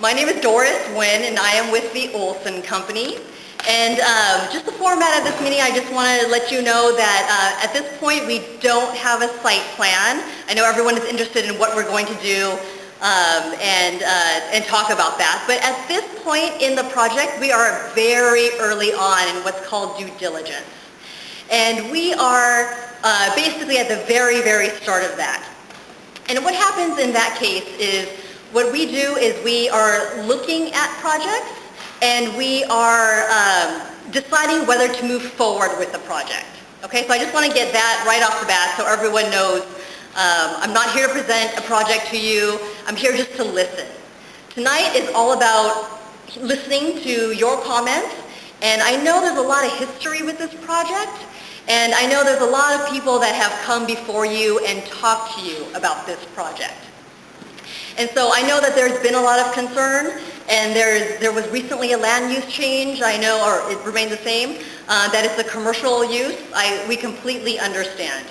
My name is Doris Nguyen, and I am with the Olson Company. And just the format of this meeting, I just want to let you know that at this point we don't have a site plan. I know everyone is interested in what we're going to do and talk about that. But at this point in the project, we are very early on in what's called due diligence. And we are basically at the very, very start of that. And what happens in that case is what we do is we are looking at projects and we are deciding whether to move forward with the project. Okay, so I just want to get that right off the bat so everyone knows I'm not here to present a project to you. I'm here just to listen. Tonight is all about listening to your comments, and I know there's a lot of history with this project, and I know there's a lot of people that have come before you and talked to you about this project. And so I know that there's been a lot of concern, and there was recently a land use change, I know, or it remains the same, that it's a commercial use. We completely understand.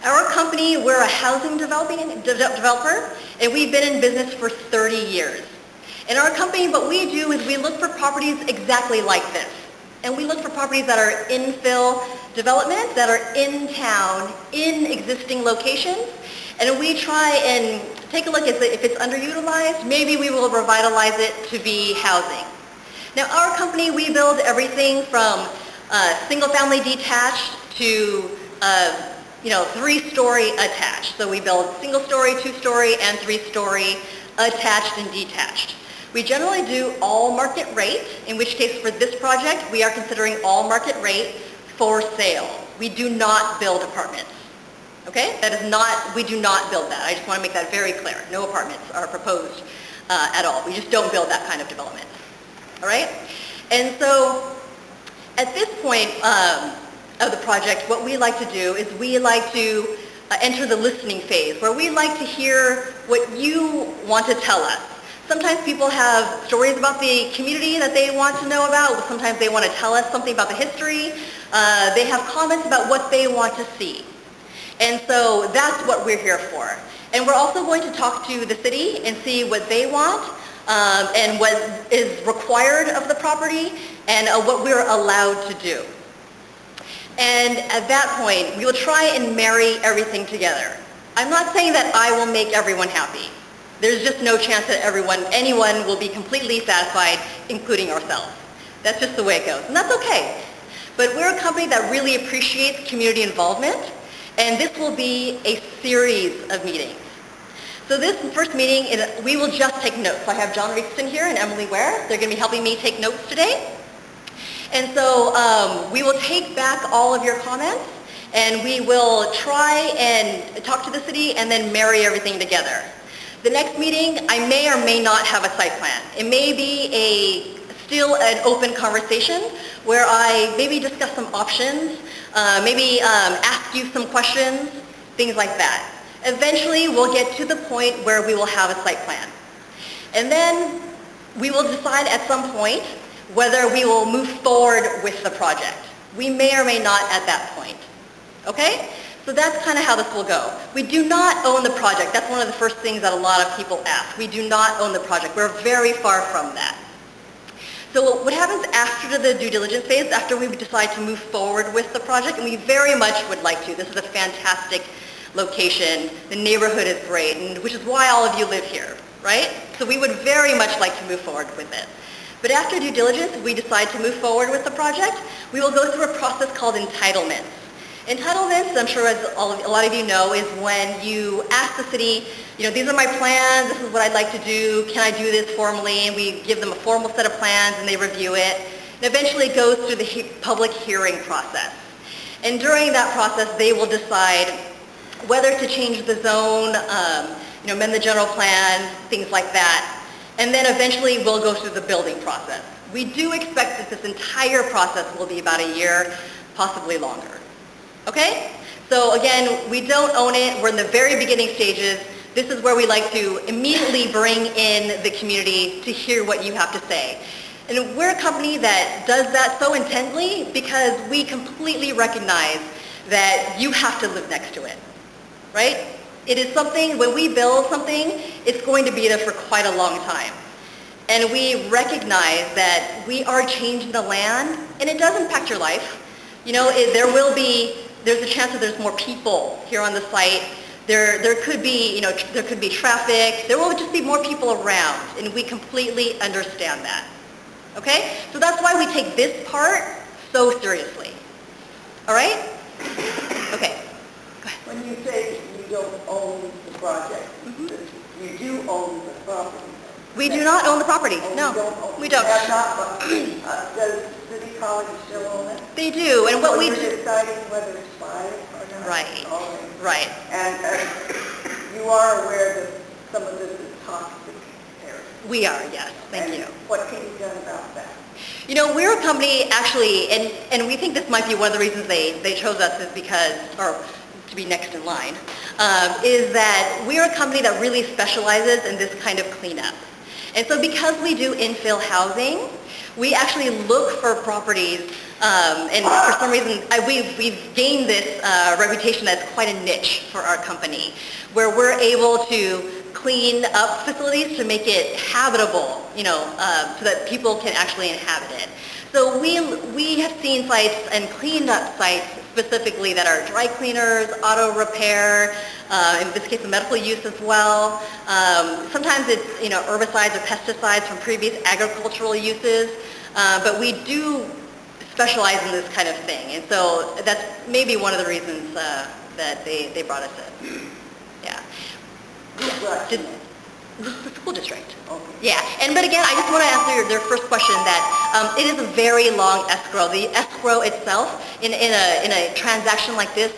Our company, we're a housing developer, and we've been in business for 30 years. In our company, what we do is we look for properties exactly like this. And we look for properties that are infill development, that are in town, in existing locations, and we try and take a look at if it's underutilized, maybe we will revitalize it to be housing. Now our company, we build everything from single-family detached to 3-story attached. So we build single-story, 2-story, and 3-story attached and detached. We generally do all market rate, in which case for this project, we are considering all market rate for sale. We do not build apartments. Okay? We do not build that. I just want to make that very clear. No apartments are proposed at all. We just don't build that kind of development. All right? And so at this point of the project, what we like to do is we like to enter the listening phase, where we like to hear what you want to tell us. Sometimes people have stories about the community that they want to know about. Sometimes they want to tell us something about the history. They have comments about what they want to see. And so that's what we're here for. And we're also going to talk to the city and see what they want and what is required of the property and what we're allowed to do. And at that point, we will try and marry everything together. I'm not saying that I will make everyone happy. There's just no chance that anyone will be completely satisfied, including ourselves. That's just the way it goes, and that's okay. But we're a company that really appreciates community involvement, and this will be a series of meetings. So this first meeting, we will just take notes. So I have John Richardson here and Emily Ware. They're going to be helping me take notes today. And so we will take back all of your comments, and we will try and talk to the city and then marry everything together. The next meeting, I may or may not have a site plan. It may be still an open conversation where I maybe discuss some options, maybe ask you some questions, things like that. Eventually, we'll get to the point where we will have a site plan. And then we will decide at some point whether we will move forward with the project. We may or may not at that point. Okay? So that's kind of how this will go. We do not own the project. That's one of the first things that a lot of people ask. We do not own the project. We're very far from that. So what happens after the due diligence phase, after we decide to move forward with the project, and we very much would like to. This is a fantastic location. The neighborhood is great, and which is why all of you live here, right? So we would very much like to move forward with it. But after due diligence, if we decide to move forward with the project, we will go through a process called entitlements. Entitlements, I'm sure as a lot of you know, is when you ask the city, these are my plans, this is what I'd like to do, can I do this formally? And we give them a formal set of plans and they review it. And eventually it goes through the public hearing process. And during that process, they will decide whether to change the zone, amend the general plan, things like that. And then eventually we'll go through the building process. We do expect that this entire process will be about a year, possibly longer. Okay? So again, we don't own it. We're in the very beginning stages. This is where we like to immediately bring in the community to hear what you have to say. And we're a company that does that so intently because we completely recognize that you have to live next to it, right? It is something, when we build something, it's going to be there for quite a long time. And we recognize that we are changing the land, and it does impact your life. You know, there's a chance that there's more people here on the site. There could be, you know, there could be traffic. There will just be more people around, and we completely understand that. Okay? So that's why we take this part so seriously. All right? Okay. Go ahead. When you say you don't own the project, you do own the property. We do not own the property. Oh, No, you don't own, we don't. You have not, does City College still own it? They do, and what So we you're do. deciding whether it's buying or not? Right. Oh, Right. And you are aware that some of this is toxic air. We are, yes. Thank you. What can be done about that? You know, we're a company actually, and we think this might be one of the reasons they chose us is because, or to be next in line, is that we're a company that really specializes in this kind of cleanup. And so because we do infill housing, we actually look for properties, and for some reason, we've gained this reputation as quite a niche for our company, where we're able to clean up facilities to make it habitable, you know, so that people can actually inhabit it. So we have seen sites and cleaned up sites specifically that are dry cleaners, auto repair, in this case, medical use as well. Sometimes it's, you know, herbicides or pesticides from previous agricultural uses, but we do specialize in this kind of thing. And so that's maybe one of the reasons that they brought us in. Yeah. The school district. Okay. Yeah, but again, I just want to answer their first question that it is a very long escrow. The escrow itself in a transaction like this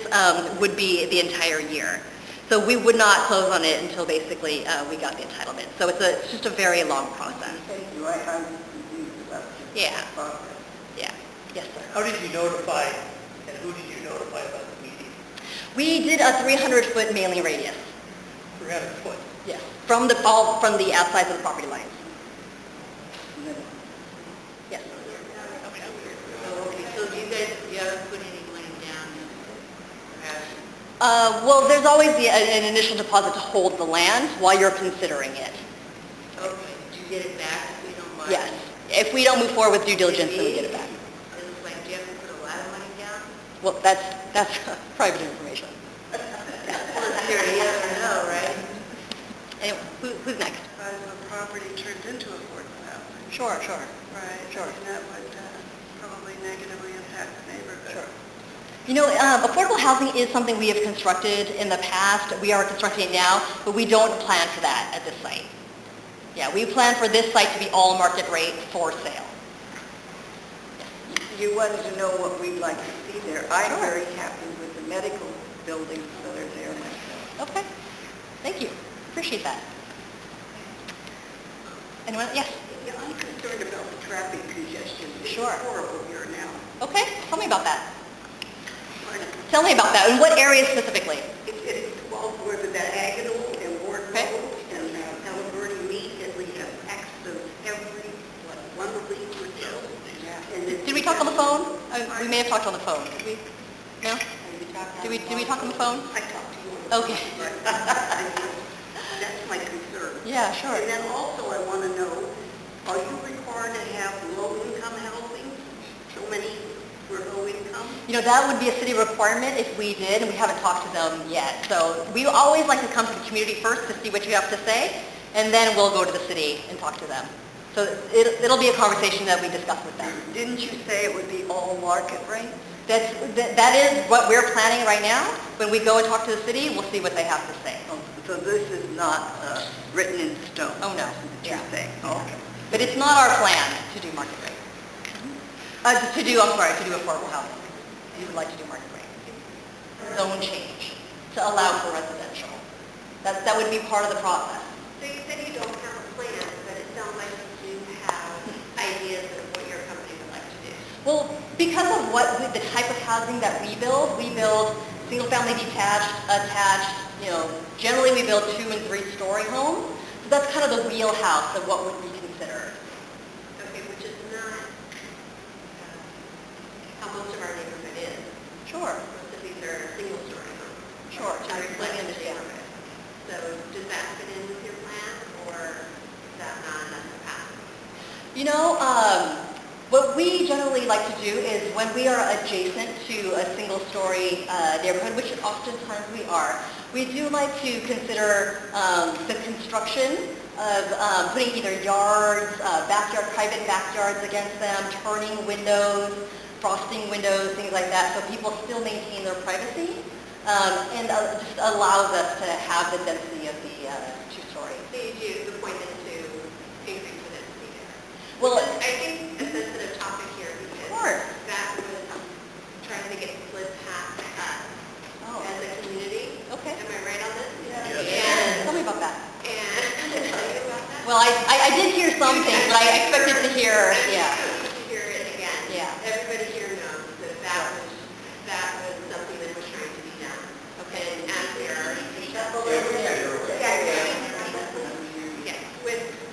would be the entire year. So we would not close on it until basically we got the entitlement. So it's just a very long process. Thank you. I'm confused about the Yeah. process. Yeah. Yes, sir. How did you notify, and who did you notify about the meeting? We did a 300-foot mailing radius. 300 foot. Yes. From the outsides of the property lines. Yes. Okay, so do you guys, ever put any money down? Well, there's always an initial deposit to hold the land while you're considering it. Okay, do you get it back if we don't mind? Yes. If we don't move forward with due diligence, then we get it back. It looks like, do you have to put a lot of money down? Well, that's private information. Well, it's here, yes or no, right? Anyway, who's next? As the property turns into affordable housing. Sure. Right. Sure. And that would probably negatively impact the neighborhood. Sure. You know, affordable housing is something we have constructed in the past. We are constructing it now, but we don't plan for that at this site. Yeah, we plan for this site to be all market rate for sale. You wanted to know what we'd like to see there. I'm Sure. very happy with the medical buildings that are there myself. Okay. Thank you. Appreciate that. Anyone? Yes. Yeah, I'm concerned about the traffic congestion. It's Sure. horrible here now. Okay. Tell me about that. Pardon? Tell me about that. In what area specifically? It's well, where the Diagonal and Ward Okay. Road and Alberti meet, and we have access every, one of these would go. Did we talk on the phone? We may have talked on the phone. Did we? No? Did we talk on the phone? I talked to you on the Okay. phone. That's my concern. Yeah, sure. And then also I want to know, are you required to have low-income housing? So many were low-income? You know, that would be a city requirement if we did, and we haven't talked to them yet. So we always like to come to the community first to see what you have to say, and then we'll go to the city and talk to them. So it'll be a conversation that we discuss with them. Didn't you say it would be all market rate? That is what we're planning right now. When we go and talk to the city, we'll see what they have to say. Oh, so this is not written in stone? Oh, no. You're Yeah. saying? Okay. But it's not our plan to do market rate. To do affordable housing. We would like to do market rate. Zone change, to allow for residential. That would be part of the process. So you said you don't have a plan, but it sounds like you have ideas of what your company would like to do. Well, because of the type of housing that we build single-family detached, attached, you know, generally we build 2- and 3-story homes. So that's kind of the wheelhouse of what would be considered. Okay, which is not how most of our neighborhood is. Sure. Most of these are single-story homes. Sure. Which I reflect in the understand. neighborhood. So does that fit in with your plan, or is that not enough capacity? You know, what we generally like to do is when we are adjacent to a single-story neighborhood, which oftentimes we are, we do like to consider the construction of putting either yards, private backyards against them, turning windows, frosting windows, things like that, so people still maintain their privacy, and just allows us to have the density of the two-story. So the point is to increase the density there. Well, I think a sensitive topic here because that was trying to get split past us as a community. Okay. Am I right on this? Yes. Tell me about that. And tell you about that? Well, I did hear some things, but I expected to hear, yeah. To hear it again. Yeah. Everybody here knows that was something that was trying to be done. Okay. And as we are,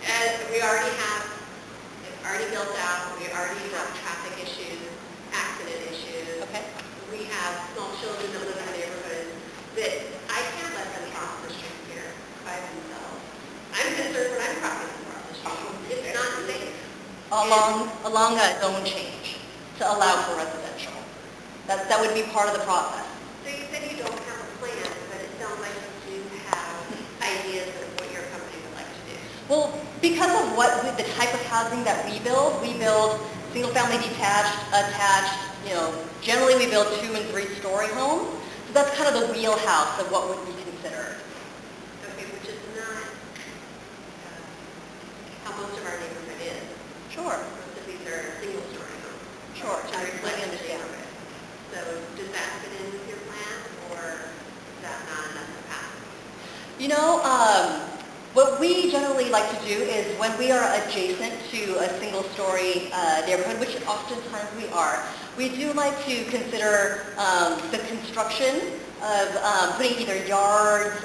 as we already have, it's already built out, we already have traffic issues, accident issues. Okay. We have small children that live in the neighborhood that I can't let them cross the street here by themselves. I'm concerned when I'm crossing across the street. It's not safe. Along a zone change to allow for residential. That would be part of the process. So you said you don't have a plan, but it sounds like you do have ideas of what your company would like to do. Well, because of the type of housing that we build single-family detached, attached, generally we build 2- and 3-story homes. So that's kind of the wheelhouse of what would be considered. Okay, which is not how most of our neighborhood is. Sure. Most of these are single-story homes. Sure. To I reflect completely the understand. neighborhood. So does that fit in with your plan, or is that not enough capacity? You know, what we generally like to do is when we are adjacent to a single-story neighborhood, which oftentimes we are, we do like to consider the construction of putting either yards,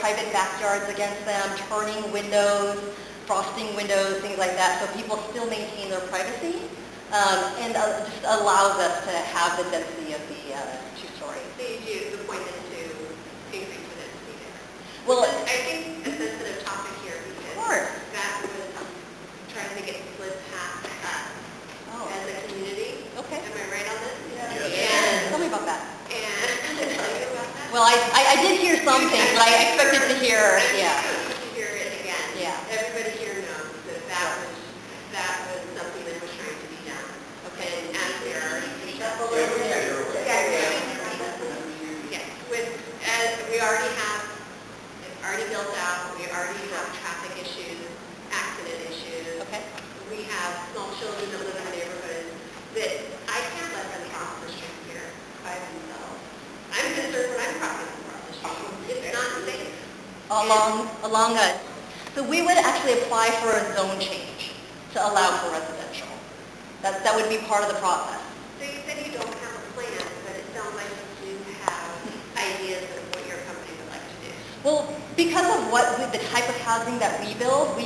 private backyards against them, turning windows, frosting windows, things like that, so people still maintain their privacy, and just allows us to have the density of the two-story. So the point is to increase the density there. Well, I think a sensitive topic here because that was trying to get split past us as a community. Okay. Am I right on this? Yes. Tell me about that. And tell you about that? Well, I did hear some things, but I expected to hear, yeah. To hear it again. Yeah. Everybody here knows that was something that was trying to be done. Okay. And as we are, as we already have, it's already built out, we already have traffic issues, accident issues. Okay. We have small children that live in the neighborhood that I can't let them cross the street here by themselves. I'm concerned when I'm crossing across the street. It's not safe. So we would actually apply for a zone change to allow for residential. That would be part of the process. So you said you don't have a plan, but it sounds like you do have ideas of what your company would like to do. Well, because of the type of housing that we build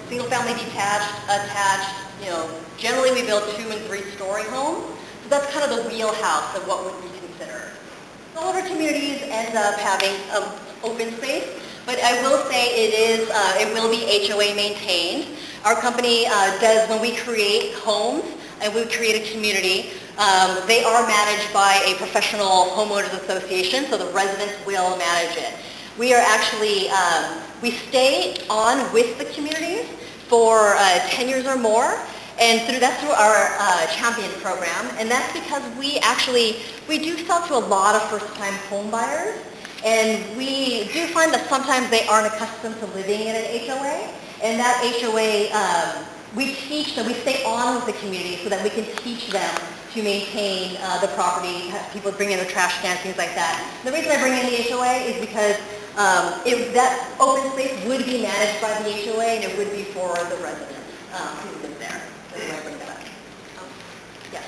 single-family detached, attached, generally we build 2- and 3-story homes. So that's kind of the wheelhouse of what would be considered. All of our communities end up having open space, but I will say it will be HOA maintained. Our company does, when we create homes and we create a community, they are managed by a professional homeowners association, so the residents will manage it. We are actually, we stay on with the communities for 10 years or more, and that's through our Champion program, and that's because we do sell to a lot of first-time home buyers, and we do find that sometimes they aren't accustomed to living in an HOA, and that HOA, we teach them, we stay on with the community so that we can teach them to maintain the property, have people bring in their trash cans, things like that. The reason I bring in the HOA is because that open space would be managed by the HOA and it would be for the residents who live there. That's why I bring that up. Yes.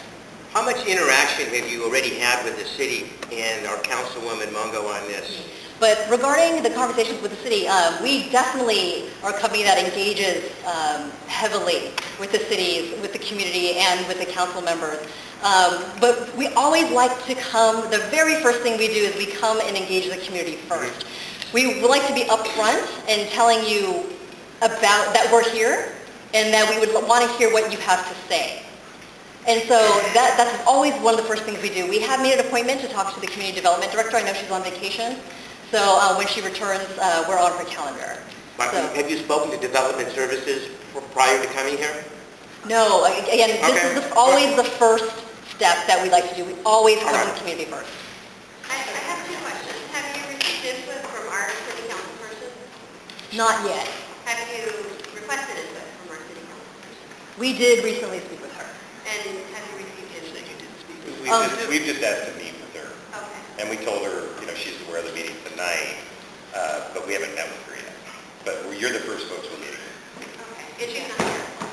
How much interaction have you already had with the city and our Councilwoman Mungo on this? But regarding the conversations with the city, we definitely are a company that engages heavily with the cities, with the community, and with the council members. But we always like to come, the very first thing we do is we come and engage the community first. We would like to be upfront and telling you about that we're here and that we would want to hear what you have to say. And so that's always one of the first things we do. We have made an appointment to talk to the community development director. I know she's on vacation, so when she returns, we're on her calendar. Mark, So, have you spoken to Development Services prior to coming here? no, again, this is always the first step that we like to do. We always come to the community first. I have two questions. Have you received input from our city council person? Not yet. Have you requested input from our city council person? We did recently speak with her. And have you received input? We've just asked to meet with her, Okay. and we told her, she's aware of the meeting tonight, but we haven't met with her yet. But you're the first folks we're meeting. Okay. Is she not here? No.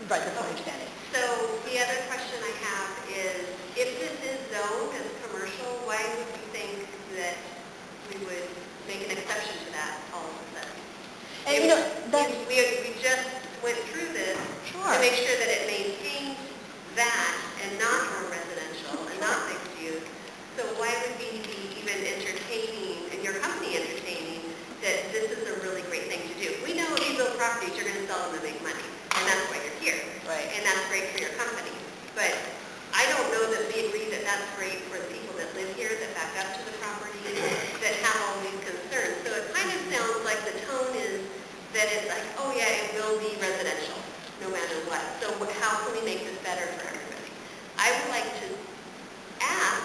Right, that's my understanding. So the other question I have is, if this is zoned as commercial, why would you think that we would make an exception to that all of a sudden? And We just went through this Sure. to make sure that it maintains that and not more residential and not mixed use. So why would we be even entertaining, and your company entertaining, that this is a really great thing to do? We know if you build properties, you're going to sell them to make money, and that's why you're here. Right. And that's great for your company. But I don't know that we agree that that's great for the people that live here, that back up to the property, that have all these concerns. So it kind of sounds like the tone is that it's like, oh yeah, it will be residential, no matter what. So how can we make this better for everybody? I would like to ask,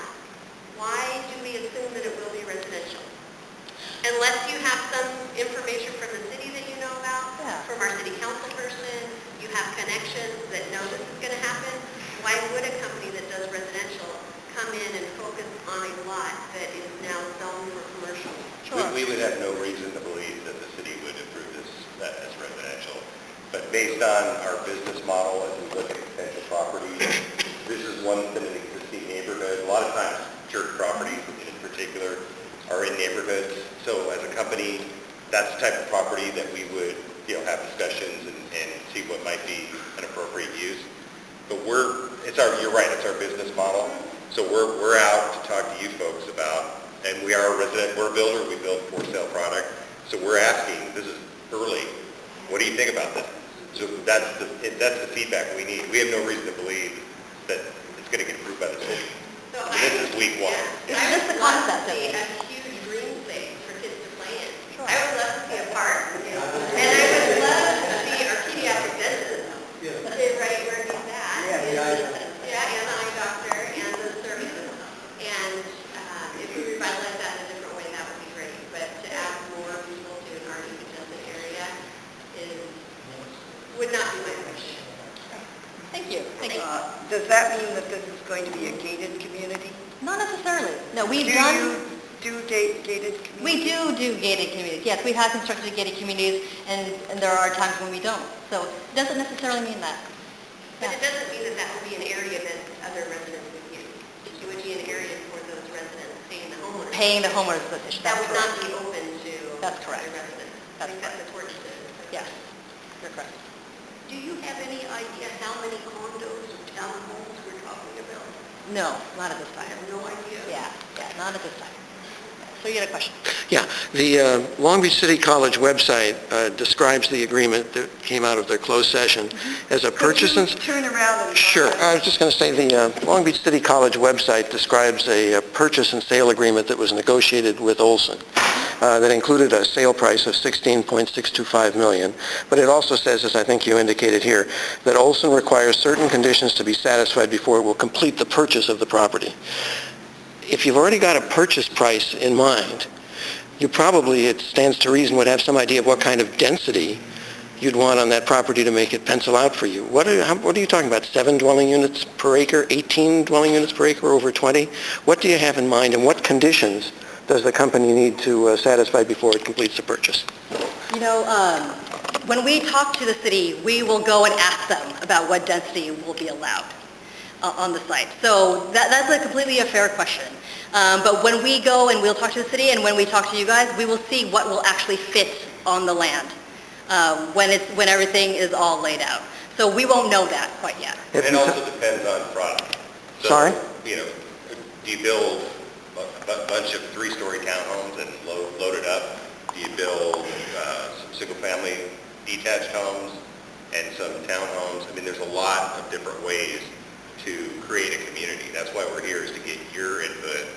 why do we assume that it will be residential? Unless you have some information from the city that you know about, Yeah. from our city council person, you have connections that know this is going to happen, why would a company that does residential come in and focus on a lot that is now zoned for commercial? We would have no reason to believe that the city would approve this as residential. But based on our business model, as we look at potential properties, this is one in an existing neighborhood. A lot of times, church properties in particular are in neighborhoods. So as a company, that's the type of property that we would, have discussions and see what might be an appropriate use. But you're right, it's our business model. So we're out to talk to you folks about, and we are a resident, we're a builder, we build for sale product. So we're asking, this is early, what do you think about this? So that's the feedback we need. We have no reason to believe that it's going to get approved by the city. So This is week one. Yeah. I Just would the love to concept of see it. a huge green space for kids to play in. Sure. I would love to see a park, and I would love to see our pediatric dentist sit right where he's at. Yeah, and the eye doctor and the services. And if we revitalize that in a different way, that would be great. But to add more people to an already congested area would not be my wish. Thank you. Thank you. Does that mean that this is going to be a gated community? Not necessarily. No, Do we've you done... do gated communities? We do gated communities. Yes, we have constructed gated communities, and there are times when we don't. So it doesn't necessarily mean that. But it doesn't mean that that would be an area that other residents would use. It would be an area for those residents paying the homeowners. Paying the homeowners association. That That's would not correct. be open to That's correct. other residents. That's I think that's important to. Yes, you're correct. Do you have any idea how many condos or townhomes we're talking about? No, not at this I time. have no idea. Yeah, not at this time. So you had a question? Yeah, the Long Beach City College website describes the agreement that came out of their closed session as a purchase and... Could you turn around and... Sure. I was just going to say the Long Beach City College website describes a purchase and sale agreement that was negotiated with Olson that included a sale price of $16.625 million. But it also says, as I think you indicated here, that Olson requires certain conditions to be satisfied before it will complete the purchase of the property. If you've already got a purchase price in mind, you probably, it stands to reason, would have some idea of what kind of density you'd want on that property to make it pencil out for you. What are you talking about, 7 dwelling units per acre, 18 dwelling units per acre, over 20? What do you have in mind, and what conditions does the company need to satisfy before it completes the purchase? When we talk to the city, we will go and ask them about what density will be allowed on the site. So that's a completely a fair question. But when we go and we'll talk to the city, and when we talk to you guys, we will see what will actually fit on the land when everything is all laid out. So we won't know that quite yet. And it also depends on product. So, Sorry? Do you build a bunch of 3-story townhomes and load it up? Do you build some single-family detached homes? and some townhomes. I mean, there's a lot of different ways to create a community. That's why we're here, is to get your input,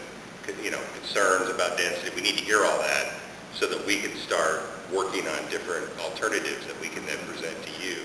concerns about density. We need to hear all that so that we can start working on different alternatives that we can then present to you.